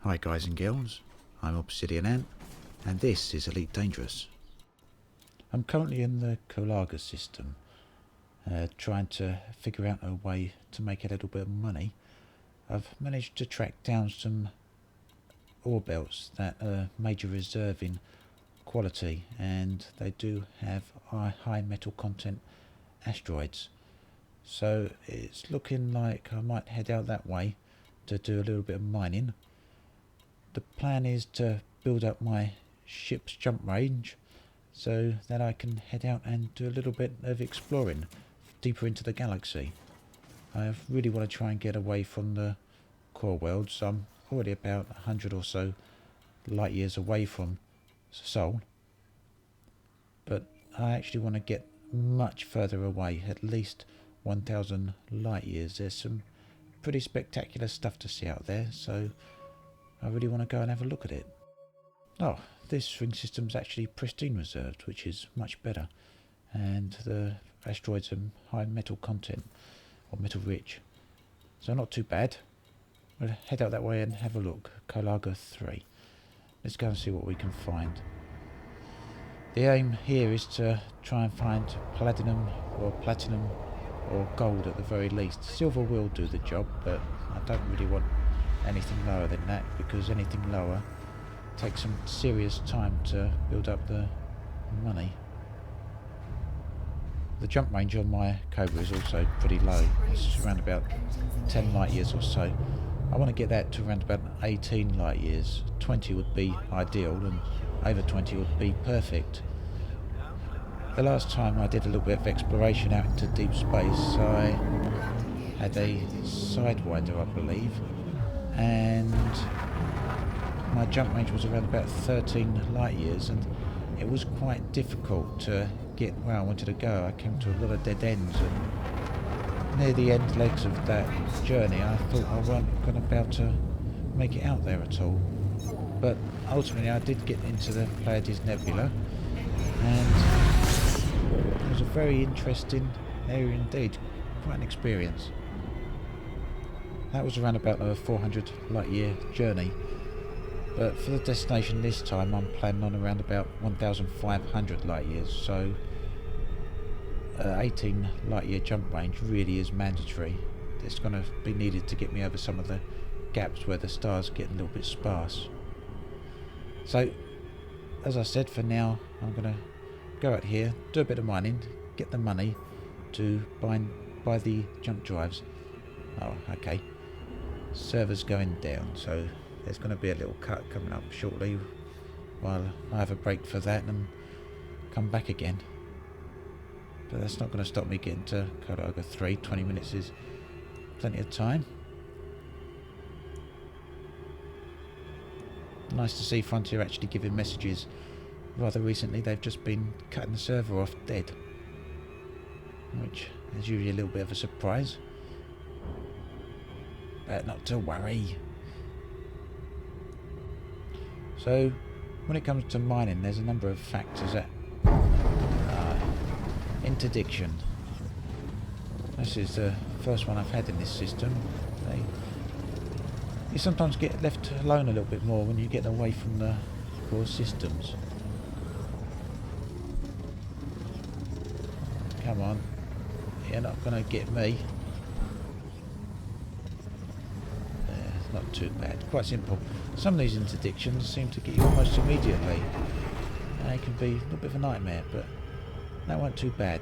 Hi guys and girls, I'm Obsidian Ant and this is Elite Dangerous. I'm currently in the Kolaga system, trying to figure out a way to make a little bit of money. I've managed to track down some ore belts that are major reserve in quality, and they do have high metal content asteroids. So it's looking like I might head out that way to do a little bit of mining. The plan is to build up my ship's jump range so that I can head out and do a little bit of exploring deeper into the galaxy. I really want to try and get away from the core worlds. I'm already about 100 or so light years away from Sol, but I actually want to get much further away, at least 1000 light years. There's some pretty spectacular stuff to see out there, so I really want to go and have a look at it. Oh, this ring system's actually pristine reserved, which is much better, and the asteroids are high metal content, or metal rich, so not too bad. We'll head out that way and have a look. Kolaga 3. Let's go and see what we can find. The aim here is to try and find platinum or gold at the very least. Silver will do the job, but I don't really want anything lower than that, because anything lower takes some serious time to build up the money. The jump range on my Cobra is also pretty low. It's around about 10 light years or so. I want to get that to around about 18 light years. 20 would be ideal, and over 20 would be perfect. The last time I did a little bit of exploration out into deep space, I had a Sidewinder, I believe, and my jump range was around about 13 light years, and it was quite difficult to get where I wanted to go. I came to a lot of dead ends, and near the end legs of that journey I thought I weren't going to be able to make it out there at all. But ultimately I did get into the Pleiades Nebula, and it was a very interesting area indeed, quite an experience. That was around about a 400 light year journey, but for the destination this time I'm planning on around about 1500 light years, so 18 light year jump range really is mandatory. It's going to be needed to get me over some of the gaps where the stars get a little bit sparse. So as I said, for now I'm going to go out here, do a bit of mining, get the money to buy the jump drives. Oh, okay. Server's going down, so there's going to be a little cut coming up shortly while I have a break for that and come back again. But that's not going to stop me getting to Kolaga 3. 20 minutes is plenty of time. Nice to see Frontier actually giving messages. Rather recently they've just been cutting the server off dead, which is usually a little bit of a surprise. But not to worry. So when it comes to mining, there's a number of factors that interdiction. This is the first one I've had in this system. You sometimes get left alone a little bit more when you get away from the core systems. Come on, you're not going to get me. Not too bad, quite simple. Some of these interdictions seem to get you almost immediately. They can be a little bit of a nightmare, but that weren't too bad.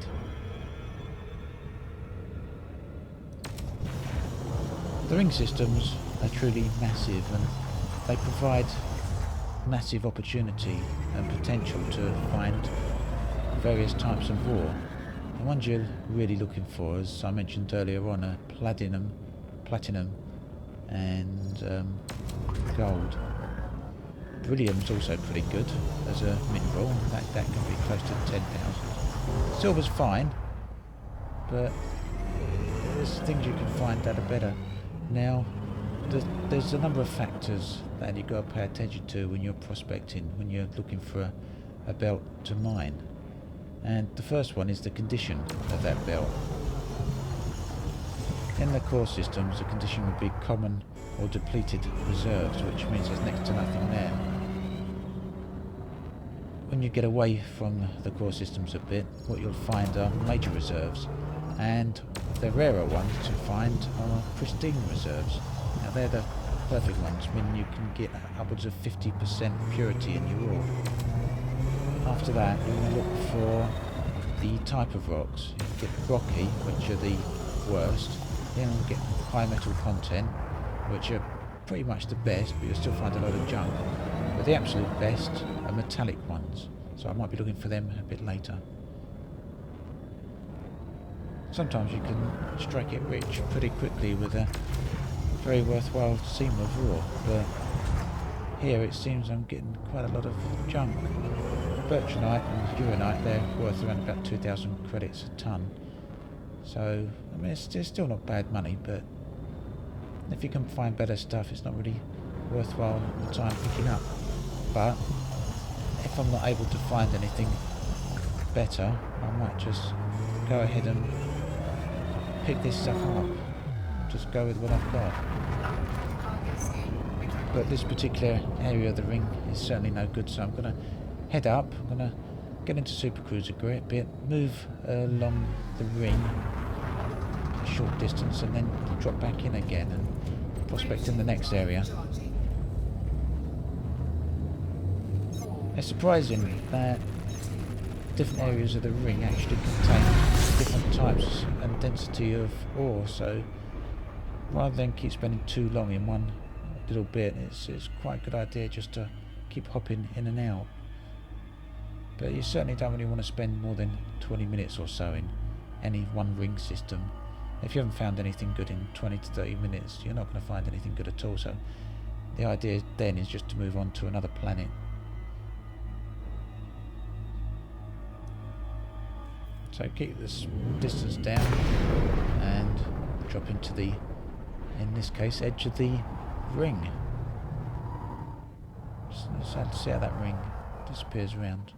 The ring systems are truly massive, and they provide massive opportunity and potential to find various types of ore. The ones you're really looking for, as I mentioned earlier on, are platinum, and gold. Beryllium's also pretty good as a mineral. That can be close to 10,000. Silver's fine, but there's things you can find that are better. Now, there's a number of factors that you've got to pay attention to when you're prospecting, when you're looking for a belt to mine. And the first one is the condition of that belt. In the core systems, the condition would be common or depleted reserves, which means there's next to nothing there. When you get away from the core systems a bit, what you'll find are major reserves, and the rarer ones to find are pristine reserves. Now they're the perfect ones, meaning you can get upwards of 50% purity in your ore. After that, you want to look for the type of rocks. You get rocky, which are the worst, then you'll get high metal content, which are pretty much the best, but you'll still find a lot of junk. But the absolute best are metallic ones, so I might be looking for them a bit later. Sometimes you can strike it rich pretty quickly with a very worthwhile seam of ore, but here it seems I'm getting quite a lot of junk. Birchonite and uranite, they're worth around about 2,000 credits a ton. So, I mean, it's still not bad money, but if you can find better stuff, it's not really worthwhile the time picking up. But if I'm not able to find anything better, I might just go ahead and pick this stuff up. Just go with what I've got. But this particular area of the ring is certainly no good, so I'm going to head up. I'm going to get into Supercruiser a bit, move along the ring a short distance, and then drop back in again and prospect in the next area. It's surprising that different areas of the ring actually contain different types and density of ore, so rather than keep spending too long in one little bit, it's quite a good idea just to keep hopping in and out. But you certainly don't really want to spend more than 20 minutes or so in any one ring system. If you haven't found anything good in 20 to 30 minutes, you're not going to find anything good at all, so the idea then is just to move on to another planet. So keep this distance down and drop into the, in this case, edge of the ring. Just sad to see how that ring disappears around.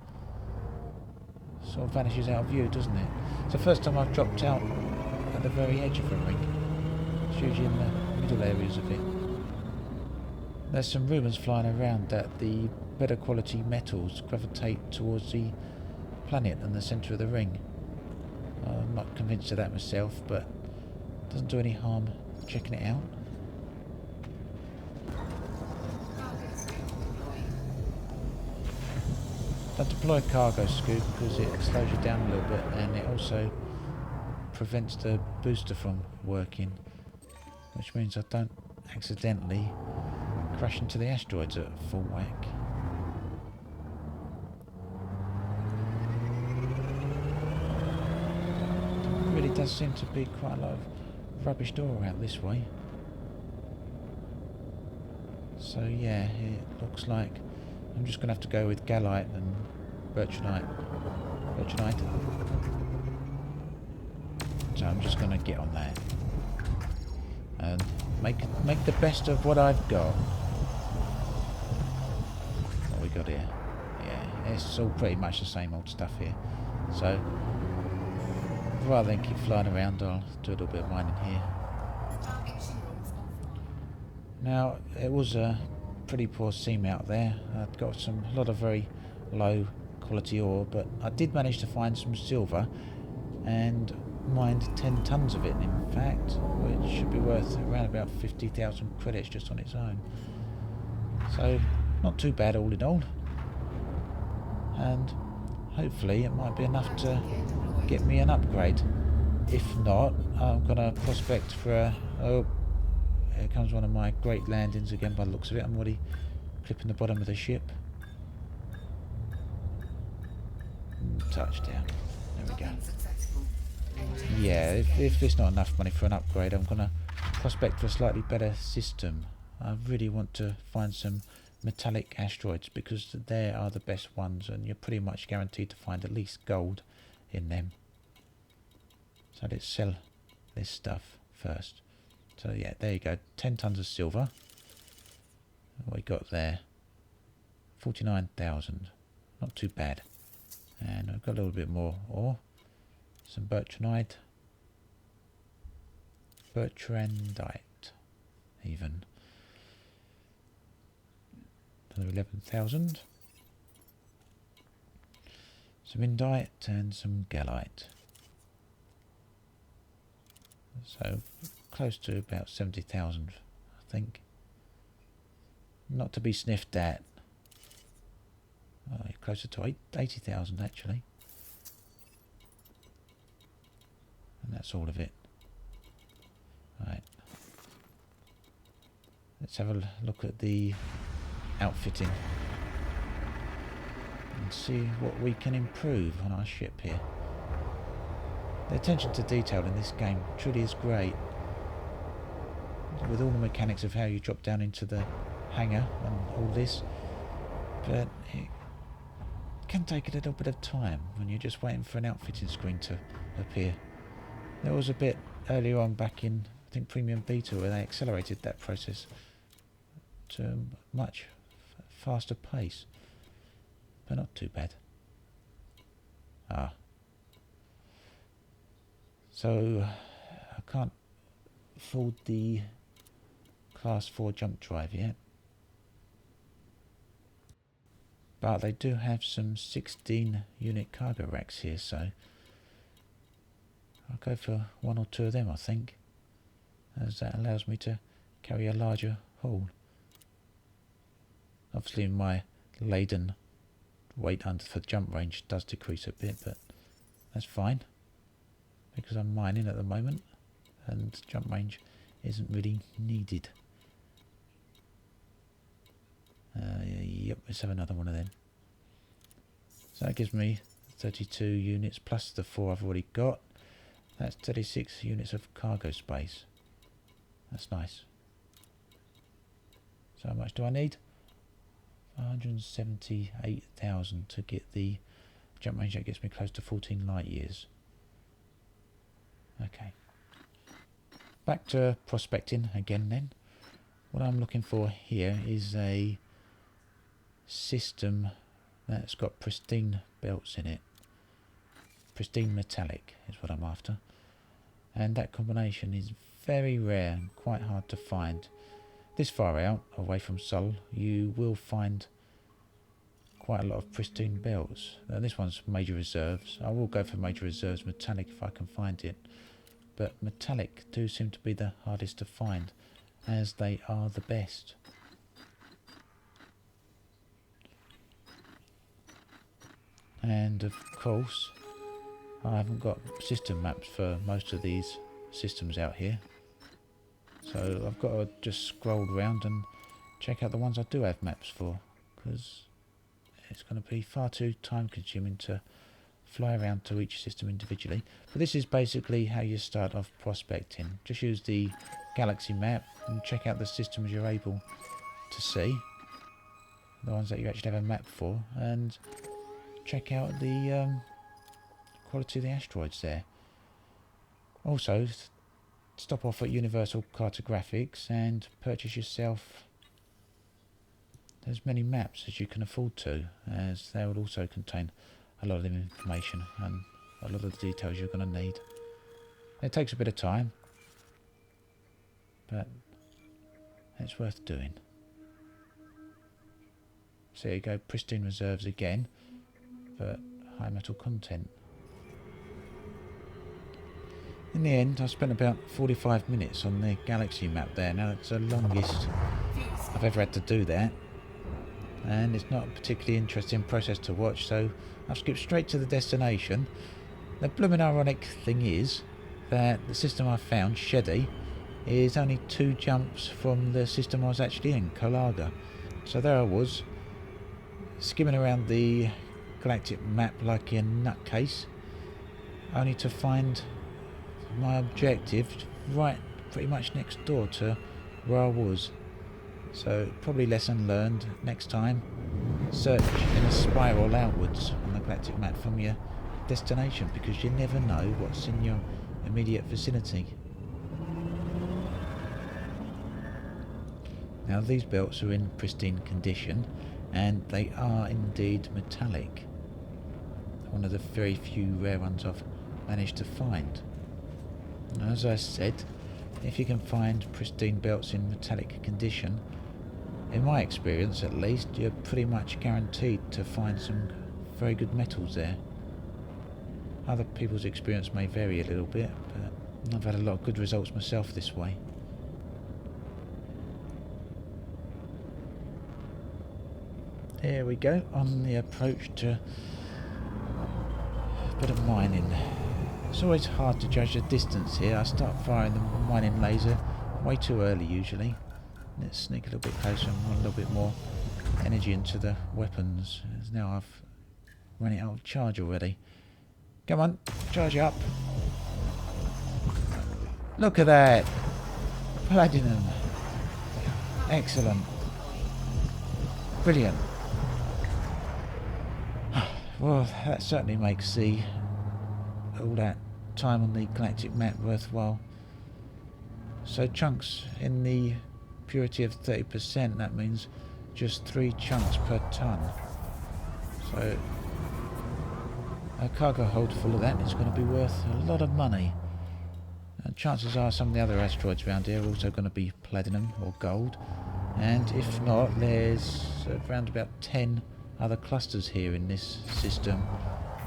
Sort of vanishes out of view, doesn't it? It's the first time I've dropped out at the very edge of a ring. It's usually in the middle areas of it. There's some rumours flying around that the better quality metals gravitate towards the planet and the centre of the ring. I'm not convinced of that myself, but it doesn't do any harm checking it out. Don't deploy cargo scoop because it slows you down a little bit, and it also prevents the booster from working, which means I don't accidentally crash into the asteroids at full whack. Really does seem to be quite a lot of rubbish ore out this way. So yeah, it looks like I'm just going to have to go with gallite and birchonite. So I'm just going to get on that and make the best of what I've got. What we got here? Yeah, it's all pretty much the same old stuff here. So rather than keep flying around, I'll do a little bit of mining here. Now, it was a pretty poor seam out there. I'd got a lot of very low quality ore, but I did manage to find some silver and mined 10 tons of it, in fact, which should be worth around about 50,000 credits just on its own. So, not too bad all in all. And hopefully it might be enough to get me an upgrade. If not, I'm going to prospect for a... Oh, here comes one of my great landings again by the looks of it. I'm already clipping the bottom of the ship. Touchdown. There we go. Yeah, if there's not enough money for an upgrade, I'm going to prospect for a slightly better system. I really want to find some metallic asteroids because they are the best ones, and you're pretty much guaranteed to find at least gold in them. So let's sell this stuff first. So yeah, there you go, 10 tons of silver. What we got there? 49,000. Not too bad. And I've got a little bit more ore. Some birchonite. Bertrandite, even. another 11,000. Some indite and some gallite. So close to about 70,000, I think. Not to be sniffed at. Oh, closer to 80,000 actually. And that's all of it. Right. Let's have a look at the outfitting and see what we can improve on our ship here. The attention to detail in this game truly is great, with all the mechanics of how you drop down into the hangar and all this, but it can take a little bit of time when you're just waiting for an outfitting screen to appear. There was a bit earlier on back in, I think, Premium Beta, where they accelerated that process to a much faster pace, but not too bad. So I can't afford the Class 4 jump drive yet, but they do have some 16 unit cargo racks here, so I'll go for one or two of them, I think, as that allows me to carry a larger haul. Obviously my laden weight under for jump range does decrease a bit, but that's fine because I'm mining at the moment and jump range isn't really needed. Yep, let's have another one of them. So that gives me 32 units plus the 4 I've already got. That's 36 units of cargo space. That's nice. So how much do I need? 178,000 to get the jump range. That gets me close to 14 light years. Okay. Back to prospecting again then. What I'm looking for here is a system that's got pristine belts in it. Pristine metallic is what I'm after. And that combination is very rare and quite hard to find. This far out, away from Sol, you will find quite a lot of pristine belts. Now, this one's major reserves. I will go for major reserves metallic if I can find it. But metallic do seem to be the hardest to find, as they are the best. And of course, I haven't got system maps for most of these systems out here. So I've got to just scroll around and check out the ones I do have maps for, because it's going to be far too time consuming to fly around to each system individually. But this is basically how you start off prospecting. Just use the galaxy map and check out the systems you're able to see, the ones that you actually have a map for, and check out the quality of the asteroids there. Also, stop off at Universal Cartographics and purchase yourself as many maps as you can afford to, as they will also contain a lot of information and a lot of the details you're going to need. It takes a bit of time, but it's worth doing. So there you go, pristine reserves again, but high metal content. In the end, I spent about 45 minutes on the galaxy map there. Now, it's the longest I've ever had to do that, and it's not a particularly interesting process to watch, so I've skipped straight to the destination. The blooming ironic thing is that the system I found, Sheddy, is only 2 jumps from the system I was actually in, Kolaga. So there I was, skimming around the galactic map like a nutcase, only to find my objective right pretty much next door to where I was. So probably lesson learned: next time, search in a spiral outwards on the galactic map from your destination, because you never know what's in your immediate vicinity. Now, these belts are in pristine condition, and they are indeed metallic. One of the very few rare ones I've managed to find. And as I said, if you can find pristine belts in metallic condition, in my experience at least, you're pretty much guaranteed to find some very good metals there. Other people's experience may vary a little bit, but I've had a lot of good results myself this way. Here we go, on the approach to a bit of mining. It's always hard to judge the distance here. I start firing the mining laser way too early usually. Let's sneak a little bit closer and run a little bit more energy into the weapons. As now I've run it out of charge already. Come on, charge up. Look at that! Platinum. Excellent. Brilliant. Well, that certainly makes all that time on the galactic map worthwhile. So chunks in the purity of 30%, that means just 3 chunks per ton. So a cargo hold full of that is going to be worth a lot of money. And chances are some of the other asteroids around here are also going to be platinum or gold. And if not, there's around about 10 other clusters here in this system,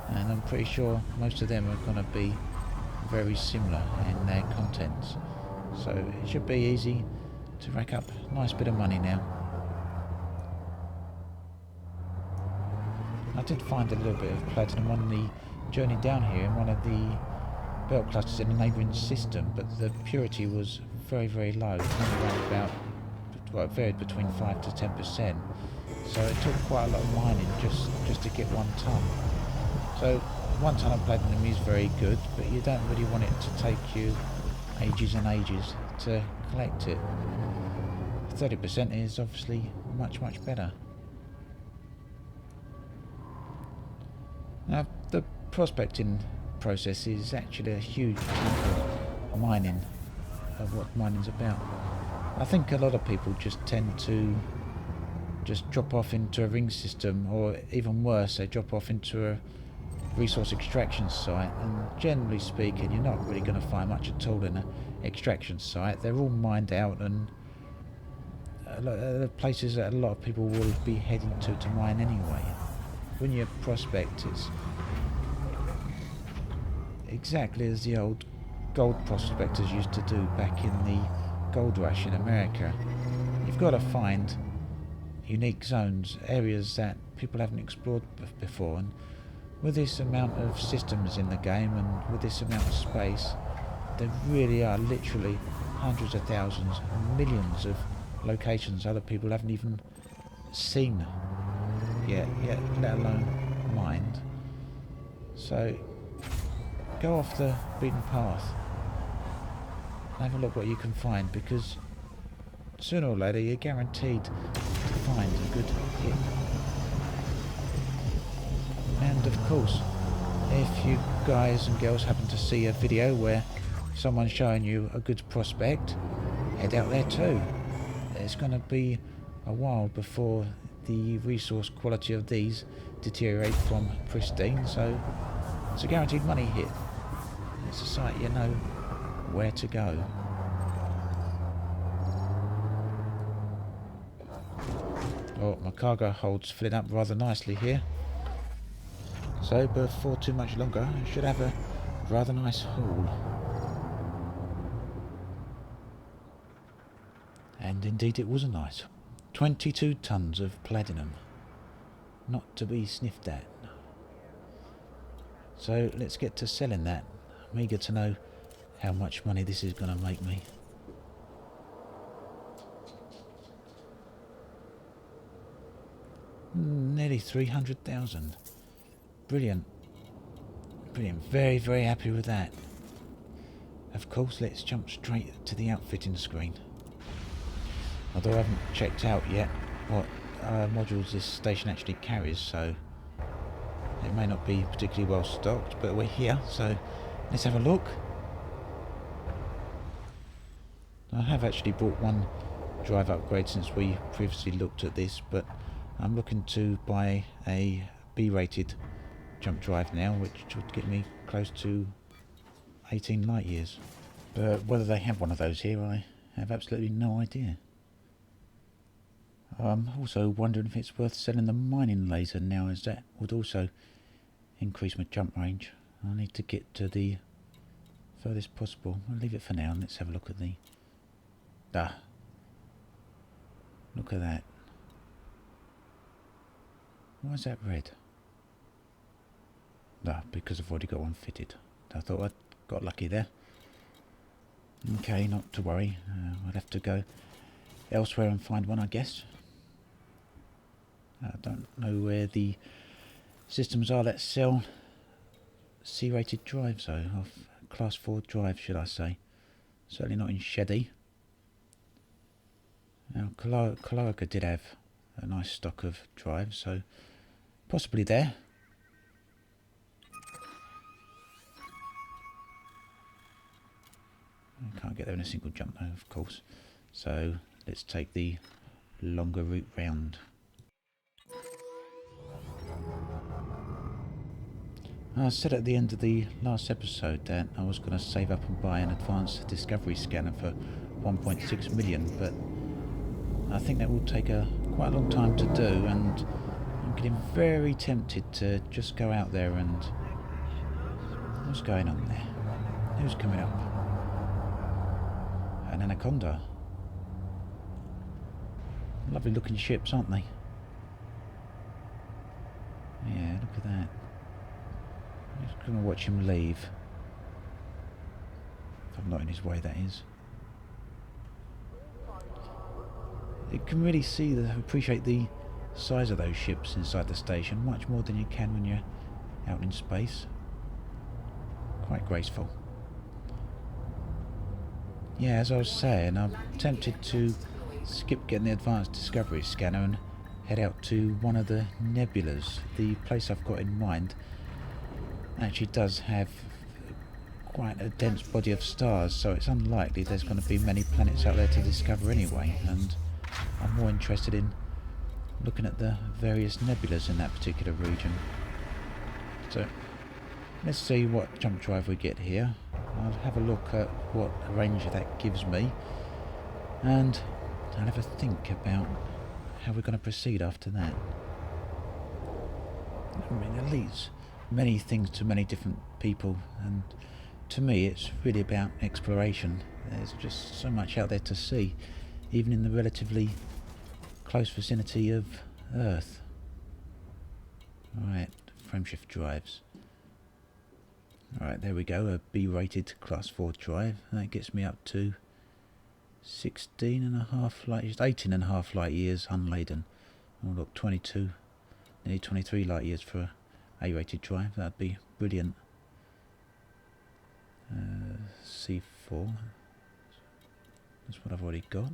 and I'm pretty sure most of them are going to be very similar in their contents. So it should be easy to rack up a nice bit of money now. I did find a little bit of platinum on the journey down here in one of the belt clusters in a neighbouring system, but the purity was very, very low, only around about, well, it varied between 5 to 10%. So it took quite a lot of mining just to get 1 ton. So 1 ton of platinum is very good, but you don't really want it to take you ages and ages to collect it. 30% is obviously much, much better. Now, the prospecting process is actually a huge chunk of mining, of what mining's about. I think a lot of people just tend to just drop off into a ring system, or even worse, they drop off into a resource extraction site, and generally speaking you're not really going to find much at all in an extraction site. They're all mined out, and a lot of the places that a lot of people will be heading to mine anyway. When you prospect, it's exactly as the old gold prospectors used to do back in the gold rush in America. You've got to find unique zones, areas that people haven't explored before, and with this amount of systems in the game and with this amount of space, there really are literally hundreds of thousands, millions of locations other people haven't even seen yet let alone mined. So go off the beaten path and have a look what you can find, because sooner or later you're guaranteed to find a good hit. And of course, if you guys and girls happen to see a video where someone's showing you a good prospect, head out there too. It's going to be a while before the resource quality of these deteriorate from pristine, so it's a guaranteed money hit. It's a site you know where to go. Oh, my cargo hold's filling up rather nicely here. So before too much longer, I should have a rather nice haul. And indeed it was a nice 22 tons of platinum. Not to be sniffed at. So let's get to selling that. I'm eager to know how much money this is going to make me. Nearly 300,000. Brilliant. Brilliant. Very, very happy with that. Of course, let's jump straight to the outfitting screen. Although I haven't checked out yet what modules this station actually carries, so it may not be particularly well stocked, but we're here, so let's have a look. I have actually bought one drive upgrade since we previously looked at this, but I'm looking to buy a B-rated jump drive now, which would get me close to 18 light years. But whether they have one of those here, I have absolutely no idea. I'm also wondering if it's worth selling the mining laser now, as that would also increase my jump range. I need to get to the furthest possible. I'll leave it for now and let's have a look at the... Look at that. Why is that red? Because I've already got one fitted. I thought I'd got lucky there. Okay, not to worry. I'll have to go elsewhere and find one, I guess. I don't know where the systems are that sell C-rated drives, though, of Class 4 drives, should I say. Certainly not in Sheddy. Now, Colaga did have a nice stock of drives, so possibly there. I can't get there in a single jump though, of course. So let's take the longer route round. I said at the end of the last episode that I was going to save up and buy an advanced discovery scanner for 1.6 million, but I think that will take quite a long time to do, and I'm getting very tempted to just go out there and... What's going on there? Who's coming up? An anaconda. Lovely looking ships, aren't they? Yeah, look at that. I'm just going to watch him leave. If I'm not in his way, that is. You can really appreciate the size of those ships inside the station, much more than you can when you're out in space. Quite graceful. Yeah, as I was saying, I'm tempted to skip getting the advanced discovery scanner and head out to one of the nebulas. The place I've got in mind actually does have quite a dense body of stars, so it's unlikely there's going to be many planets out there to discover anyway, and I'm more interested in looking at the various nebulas in that particular region. So let's see what jump drive we get here. I'll have a look at what range that gives me, and I'll have a think about how we're going to proceed after that. I mean, it leads many things to many different people, and to me it's really about exploration. There's just so much out there to see, even in the relatively close vicinity of Earth. Alright, frameshift drives. Alright, there we go, a B-rated Class 4 drive. That gets me up to 16.5 light years, 18.5 light years unladen. Oh look, 22, nearly 23 light years for a A-rated drive. That'd be brilliant. C4. That's what I've already got.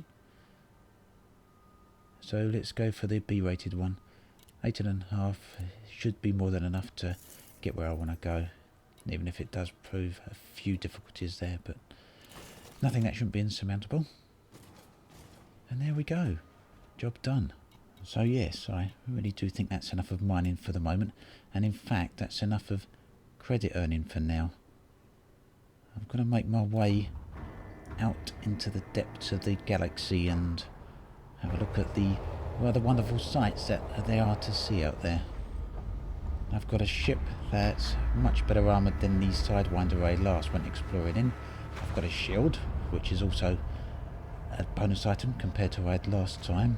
So let's go for the B-rated one. 18.5 should be more than enough to get where I want to go, even if it does prove a few difficulties there, but nothing that shouldn't be insurmountable. And there we go, job done. So yes, I really do think that's enough of mining for the moment, and in fact that's enough of credit earning for now. I'm going to make my way out into the depths of the galaxy and have a look at the rather wonderful sights that there are to see out there. I've got a ship that's much better armoured than the Sidewinder I last went exploring in. I've got a shield, which is also a bonus item compared to what I had last time.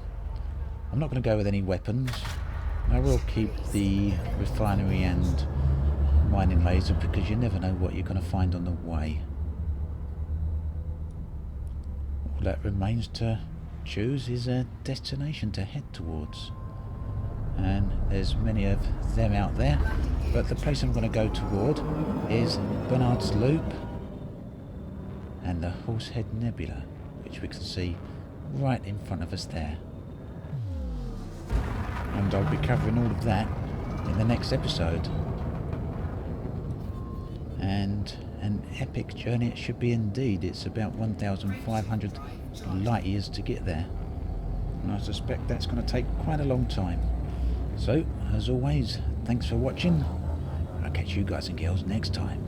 I'm not going to go with any weapons. I will keep the refinery and mining laser because you never know what you're going to find on the way. All that remains to choose is a destination to head towards. And there's many of them out there, but the place I'm going to go toward is Bernard's Loop and the Horsehead Nebula, which we can see right in front of us there. And I'll be covering all of that in the next episode. And an epic journey it should be indeed. It's about 1,500 light years to get there, and I suspect that's going to take quite a long time. So, as always, thanks for watching. I'll catch you guys and girls next time.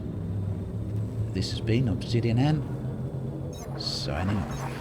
This has been Obsidian Ann, signing off.